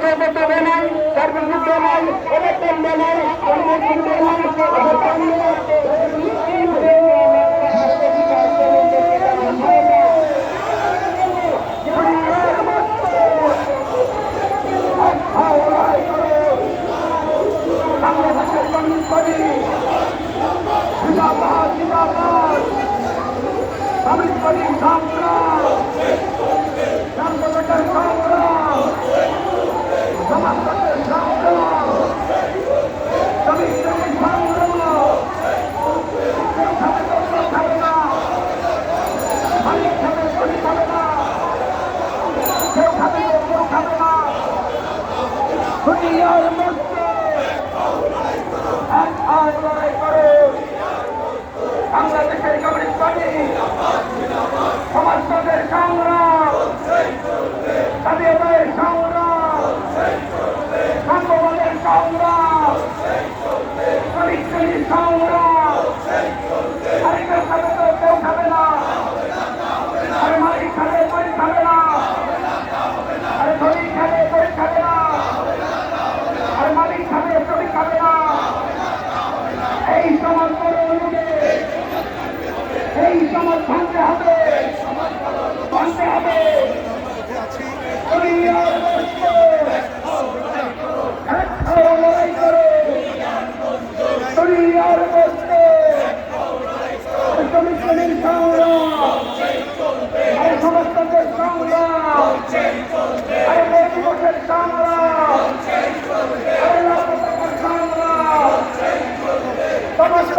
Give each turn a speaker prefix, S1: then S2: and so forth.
S1: তবে নাই, তার বিরুদ্ধে নাই, ওদের দণ্ডে নাই, অন্যের বিরুদ্ধে নাই, ওদের দণ্ডে নাই। বাংলাদেশের কমিউনিস্ট পার্টি জিন্দাবাদ, জিন্দাবাদ। কমিউনিস্ট পার্টি সংগ্রাম, রামপথের সংগ্রাম, সমাজের সংগ্রাম, শ্রমিকদের সংগ্রাম। কেউ খাবে তো কেউ খাবে না, মালিক খাবে শ্রমিক খাবে না, কেউ খাবে তো কেউ খাবে না। দুনিয়ার মধ্যে এক হাত লড়াই করে বাংলাদেশের কমিউনিস্ট পার্টি সমাজবাদের সংগ্রাম, স্বাধীনতার সংগ্রাম, সাম্যবাদের সংগ্রাম, শ্রমিকদের সংগ্রাম। আরে কেউ খাবে তো কেউ খাবে না, আরে মালিক খাবে কেউ খাবে না, আরে শ্রমিক খাবে কেউ খাবে না, আরে মালিক খাবে শ্রমিক খাবে না। এই সমাজ গড়ে উঠবে, এই সমাজ ভাঙতে হবে, ভাঙতে হবে। দুনিয়ার মধ্যে একটাও লড়াই করো, দুনিয়ার মধ্যে শ্রমিকদের সংগ্রাম, আরে সমস্তদের সংগ্রাম, আরে মে দিবসের সংগ্রাম, আরে রাজপথের সংগ্রাম, সমস্ত